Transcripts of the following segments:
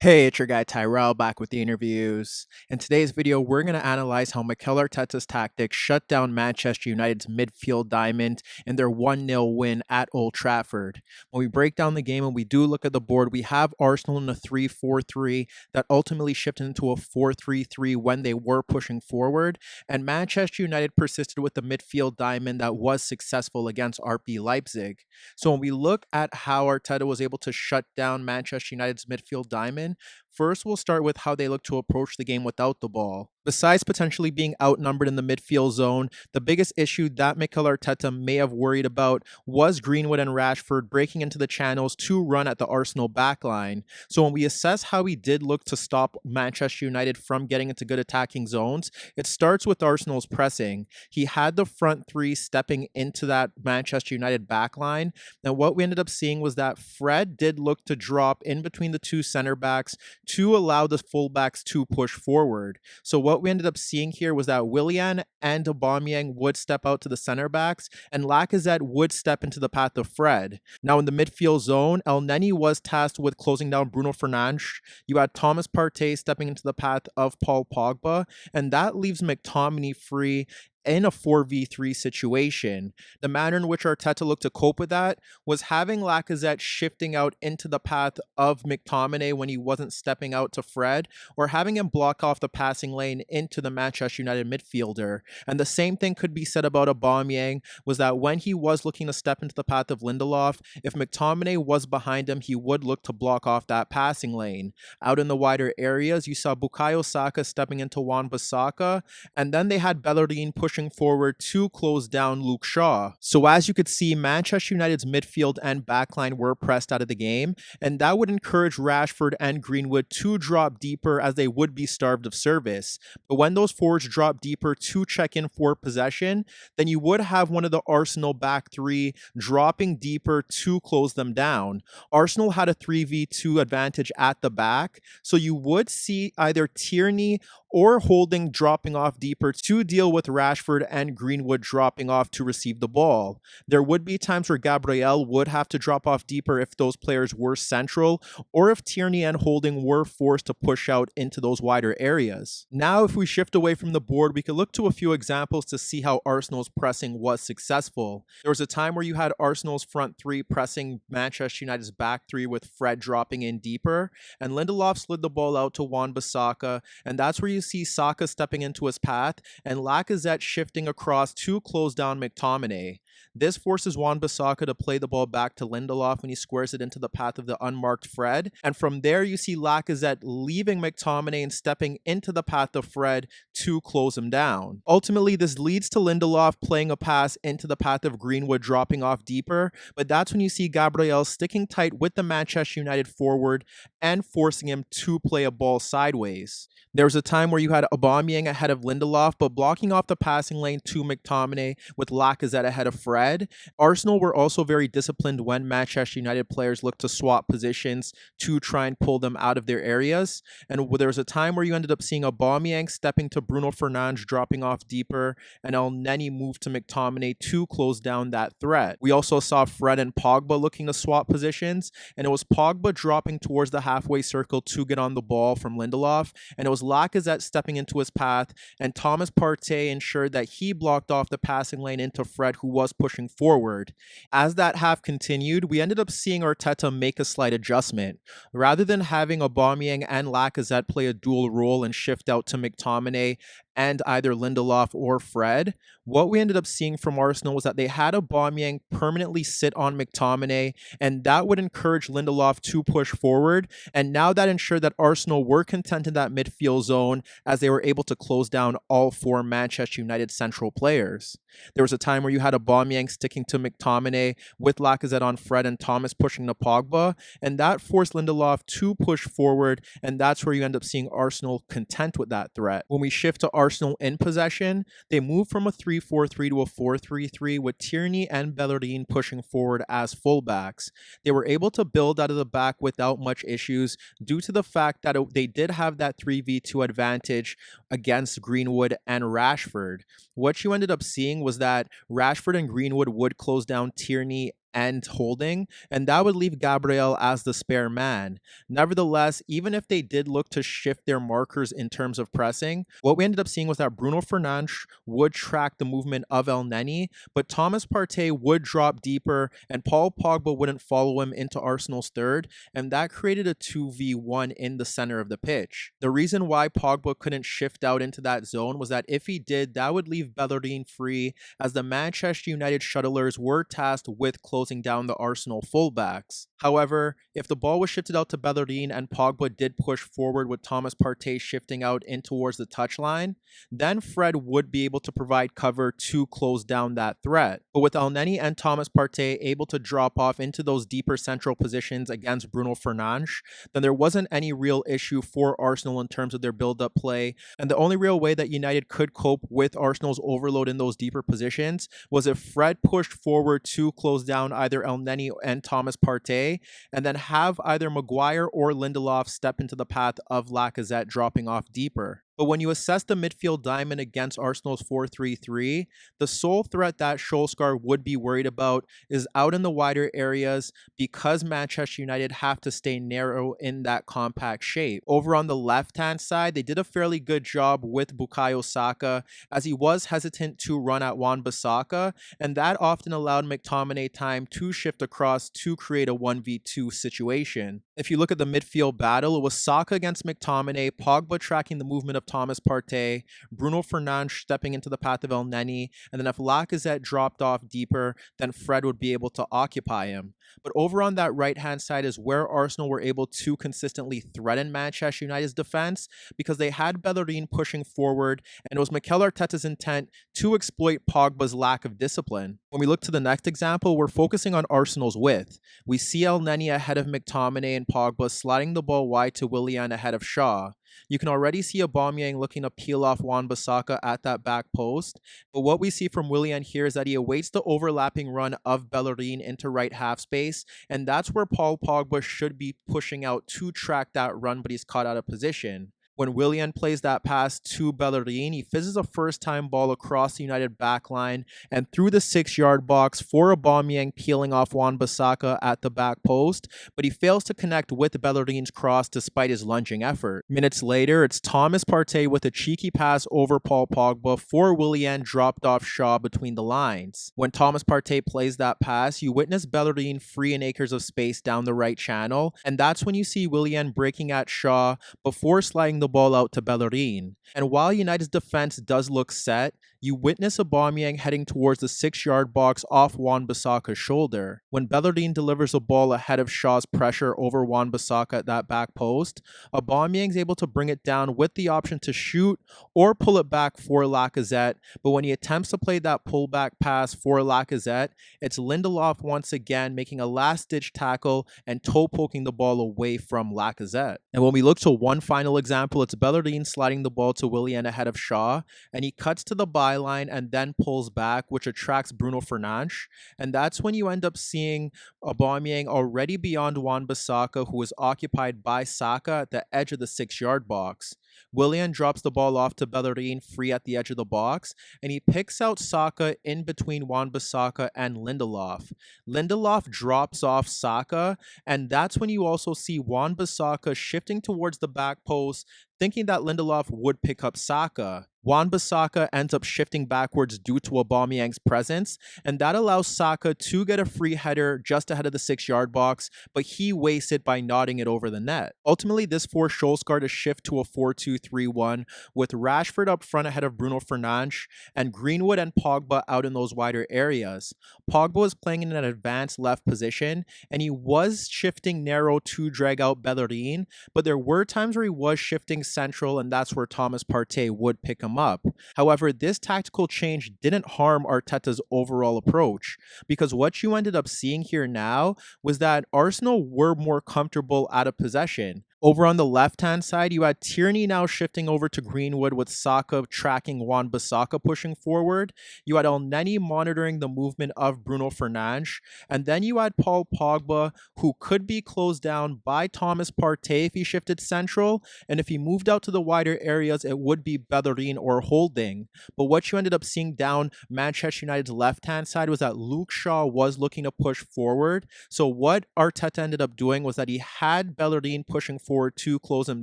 Hey, it's your guy Tyrrell back with the interviews. In today's video, we're going to analyze how Mikel Arteta's tactics shut down Manchester United's midfield diamond in their 1-0 win at Old Trafford. When we break down the game and we do look at the board, we have Arsenal in a 3-4-3 that ultimately shifted into a 4-3-3 when they were pushing forward, and Manchester United persisted with the midfield diamond that was successful against RB Leipzig. So when we look at how Arteta was able to shut down Manchester United's midfield diamond, first, we'll start with how they look to approach the game without the ball. Besides potentially being outnumbered in the midfield zone, the biggest issue that Mikel Arteta may have worried about was Greenwood and Rashford breaking into the channels to run at the Arsenal backline. So when we assess how he did look to stop Manchester United from getting into good attacking zones, it starts with Arsenal's pressing. He had the front three stepping into that Manchester United backline. Now what we ended up seeing was that Fred did look to drop in between the two center backs to allow the fullbacks to push forward. So what we ended up seeing here was that Willian and Aubameyang would step out to the center backs, and Lacazette would step into the path of Fred. Now in the midfield zone, El Neni was tasked with closing down Bruno Fernandes. You had Thomas Partey stepping into the path of Paul Pogba, and that leaves McTominay free in a 4v3 situation. The manner in which Arteta looked to cope with that was having Lacazette shifting out into the path of McTominay when he wasn't stepping out to Fred, or having him block off the passing lane into the Manchester United midfielder. And the same thing could be said about Aubameyang, was that when he was looking to step into the path of Lindelof, if McTominay was behind him, he would look to block off that passing lane. Out in the wider areas, you saw Bukayo Saka stepping into Wan-Bissaka, and then they had Bellerin pushing forward to close down Luke Shaw. So as you could see, Manchester United's midfield and backline were pressed out of the game, and that would encourage Rashford and Greenwood to drop deeper as they would be starved of service. But when those forwards drop deeper to check in for possession, then you would have one of the Arsenal back three dropping deeper to close them down. Arsenal had a 3v2 advantage at the back, so you would see either Tierney or Holding dropping off deeper to deal with Rashford and Greenwood dropping off to receive the ball. There would be times where Gabriel would have to drop off deeper if those players were central, or if Tierney and Holding were forced to push out into those wider areas. Now, if we shift away from the board, we could look to a few examples to see how Arsenal's pressing was successful. There was a time where you had Arsenal's front three pressing Manchester United's back three with Fred dropping in deeper, and Lindelof slid the ball out to Wan-Bissaka, and that's where you see Saka stepping into his path and Lacazette shifting across to close down McTominay. This forces Wan-Bissaka to play the ball back to Lindelof when he squares it into the path of the unmarked Fred, and from there you see Lacazette leaving McTominay and stepping into the path of Fred to close him down. Ultimately, this leads to Lindelof playing a pass into the path of Greenwood dropping off deeper, but that's when you see Gabriel sticking tight with the Manchester United forward and forcing him to play a ball sideways. There was a time where you had Aubameyang ahead of Lindelof, but blocking off the passing lane to McTominay with Lacazette ahead of Fred. Arsenal were also very disciplined when Manchester United players looked to swap positions to try and pull them out of their areas. And there was a time where you ended up seeing Aubameyang stepping to Bruno Fernandes dropping off deeper, and El Neni moved to McTominay to close down that threat. We also saw Fred and Pogba looking to swap positions, and it was Pogba dropping towards the halfway circle to get on the ball from Lindelof, and it was Lacazette stepping into his path, and Thomas Partey ensured that he blocked off the passing lane into Fred, who was pushing forward. As that half continued, we ended up seeing Arteta make a slight adjustment. Rather than having Aubameyang and Lacazette play a dual role and shift out to McTominay and either Lindelof or Fred, what we ended up seeing from Arsenal was that they had Aubameyang permanently sit on McTominay, and that would encourage Lindelof to push forward, and now that ensured that Arsenal were content in that midfield zone as they were able to close down all four Manchester United central players. There was a time where you had Aubameyang sticking to McTominay with Lacazette on Fred and Thomas pushing to Pogba, and that forced Lindelof to push forward, and that's where you end up seeing Arsenal content with that threat. When we shift to Arsenal in possession, they moved from a 3-4-3 to a 4-3-3 with Tierney and Bellerin pushing forward as fullbacks. They were able to build out of the back without much issues due to the fact that they did have that 3v2 advantage against Greenwood and Rashford. What you ended up seeing was that Rashford and Greenwood would close down Tierney end holding, and that would leave Gabriel as the spare man. Nevertheless, even if they did look to shift their markers in terms of pressing, what we ended up seeing was that Bruno Fernandes would track the movement of El Neni, but Thomas Partey would drop deeper and Paul Pogba wouldn't follow him into Arsenal's third, and that created a 2v1 in the center of the pitch. The reason why Pogba couldn't shift out into that zone was that if he did, that would leave Bellerin free, as the Manchester United shuttlers were tasked with closing down the Arsenal fullbacks. However, if the ball was shifted out to Bellerin and Pogba did push forward with Thomas Partey shifting out in towards the touchline, then Fred would be able to provide cover to close down that threat. But with El Neni and Thomas Partey able to drop off into those deeper central positions against Bruno Fernandes, then there wasn't any real issue for Arsenal in terms of their build-up play, and the only real way that United could cope with Arsenal's overload in those deeper positions was if Fred pushed forward to close down either El Neni and Thomas Partey, and then have either Maguire or Lindelof step into the path of Lacazette dropping off deeper. But when you assess the midfield diamond against Arsenal's 4-3-3, the sole threat that Solskjaer would be worried about is out in the wider areas because Manchester United have to stay narrow in that compact shape. Over on the left-hand side, they did a fairly good job with Bukayo Saka, as he was hesitant to run at Wan-Bissaka, and that often allowed McTominay time to shift across to create a 1v2 situation. If you look at the midfield battle, it was Saka against McTominay, Pogba tracking the movement of Thomas Partey, Bruno Fernandes stepping into the path of El Neni, and then if Lacazette dropped off deeper, then Fred would be able to occupy him. But over on that right-hand side is where Arsenal were able to consistently threaten Manchester United's defense, because they had Bellerin pushing forward, and it was Mikel Arteta's intent to exploit Pogba's lack of discipline. When we look to the next example, we're focusing on Arsenal's width. We see El Neni ahead of McTominay and Pogba sliding the ball wide to Willian ahead of Shaw. You can already see Aubameyang looking to peel off Wan-Bissaka at that back post, but what we see from Willian here is that he awaits the overlapping run of Bellerin into right half space, and that's where Paul Pogba should be pushing out to track that run, but he's caught out of position. When Willian plays that pass to Bellerin, he fizzes a first-time ball across the United backline and through the 6-yard box for Aubameyang peeling off Wan-Bissaka at the back post, but he fails to connect with Bellerin's cross despite his lunging effort. Minutes later, it's Thomas Partey with a cheeky pass over Paul Pogba for Willian dropped off Shaw between the lines. When Thomas Partey plays that pass, you witness Bellerin free in acres of space down the right channel, and that's when you see Willian breaking at Shaw before sliding the ball out to Bellerin. And while United's defense does look set, you witness Aubameyang heading towards the 6-yard box off Wan-Bissaka's shoulder. When Bellerin delivers a ball ahead of Shaw's pressure over Wan-Bissaka at that back post, Aubameyang's able to bring it down with the option to shoot or pull it back for Lacazette, but when he attempts to play that pullback pass for Lacazette, it's Lindelof once again making a last-ditch tackle and toe-poking the ball away from Lacazette. And when we look to one final example, it's Bellerin sliding the ball to Willian ahead of Shaw, and he cuts to the byline and then pulls back, which attracts Bruno Fernandes, and that's when you end up seeing Aubameyang already beyond Wan-Bissaka, who is occupied by Saka at the edge of the 6-yard box. Willian drops the ball off to Bellerin free at the edge of the box, and he picks out Saka in between Wan-Bissaka and Lindelof. Lindelof drops off Saka, and that's when you also see Wan-Bissaka shifting towards the back post, thinking that Lindelof would pick up Saka. Wan-Bissaka ends up shifting backwards due to Aubameyang's presence, and that allows Saka to get a free header just ahead of the 6-yard box, but he wastes it by nodding it over the net. Ultimately, this forced Solskjaer to shift to a 4-2-3-1, with Rashford up front ahead of Bruno Fernandes, and Greenwood and Pogba out in those wider areas. Pogba was playing in an advanced left position, and he was shifting narrow to drag out Bellerin, but there were times where he was shifting central, and that's where Thomas Partey would pick him up. However, this tactical change didn't harm Arteta's overall approach, because what you ended up seeing here now was that Arsenal were more comfortable out of possession. Over on the left-hand side, you had Tierney now shifting over to Greenwood with Saka tracking Wan-Bissaka pushing forward. You had Elneny monitoring the movement of Bruno Fernandes. And then you had Paul Pogba, who could be closed down by Thomas Partey if he shifted central. And if he moved out to the wider areas, it would be Bellerin or Holding. But what you ended up seeing down Manchester United's left-hand side was that Luke Shaw was looking to push forward. So what Arteta ended up doing was that he had Bellerin pushing forward to close him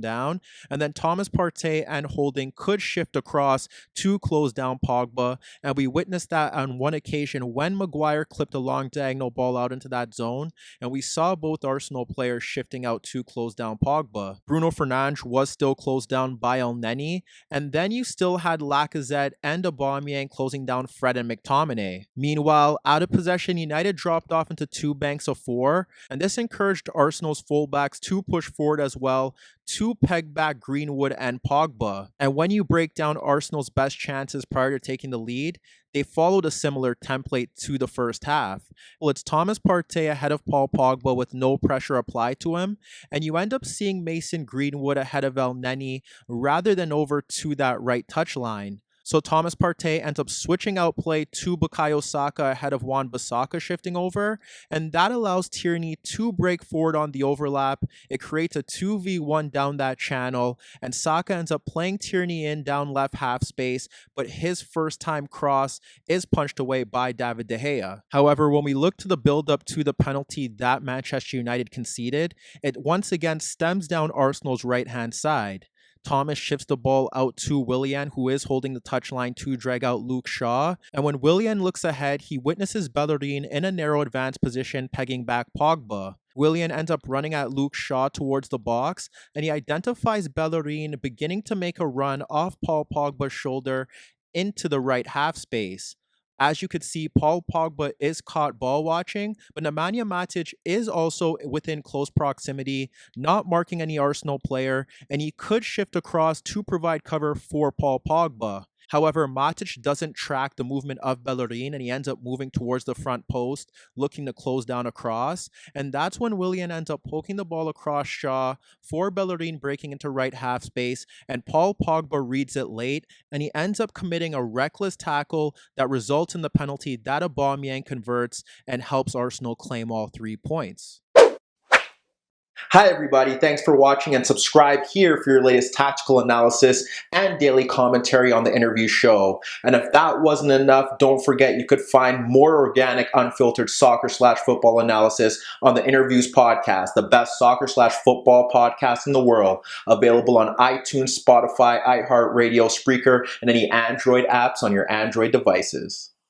down, and then Thomas Partey and Holding could shift across to close down Pogba, and we witnessed that on one occasion when Maguire clipped a long diagonal ball out into that zone, and we saw both Arsenal players shifting out to close down Pogba. Bruno Fernandes was still closed down by Elneny, and then you still had Lacazette and Aubameyang closing down Fred and McTominay. Meanwhile, out of possession, United dropped off into two banks of four, and this encouraged Arsenal's fullbacks to push forward as well to peg back Greenwood and Pogba. And when you break down Arsenal's best chances prior to taking the lead, they followed a similar template to the first half. Well, it's Thomas Partey ahead of Paul Pogba with no pressure applied to him, and you end up seeing Mason Greenwood ahead of Elneny rather than over to that right touchline. So Thomas Partey ends up switching out play to Bukayo Saka ahead of Wan-Bissaka shifting over, and that allows Tierney to break forward on the overlap. It creates a 2v1 down that channel, and Saka ends up playing Tierney in down left half space, but his first time cross is punched away by David De Gea. However, when we look to the build-up to the penalty that Manchester United conceded, it once again stems down Arsenal's right-hand side. Thomas shifts the ball out to Willian, who is holding the touchline to drag out Luke Shaw. And when Willian looks ahead, he witnesses Bellerin in a narrow advanced position, pegging back Pogba. Willian ends up running at Luke Shaw towards the box, and he identifies Bellerin beginning to make a run off Paul Pogba's shoulder into the right half space. As you could see, Paul Pogba is caught ball watching, but Nemanja Matic is also within close proximity, not marking any Arsenal player, and he could shift across to provide cover for Paul Pogba. However, Matic doesn't track the movement of Bellerin, and he ends up moving towards the front post, looking to close down across. And that's when Willian ends up poking the ball across Shaw for Bellerin breaking into right half space, and Paul Pogba reads it late, and he ends up committing a reckless tackle that results in the penalty that Aubameyang converts and helps Arsenal claim all 3 points. Hi everybody, thanks for watching, and subscribe here for your latest tactical analysis and daily commentary on the InnerViews show. And if that wasn't enough, don't forget you could find more organic, unfiltered soccer/football analysis on the InnerViews podcast, the best soccer/football podcast in the world, available on iTunes, Spotify, iHeartRadio, Spreaker, and any Android apps on your Android devices.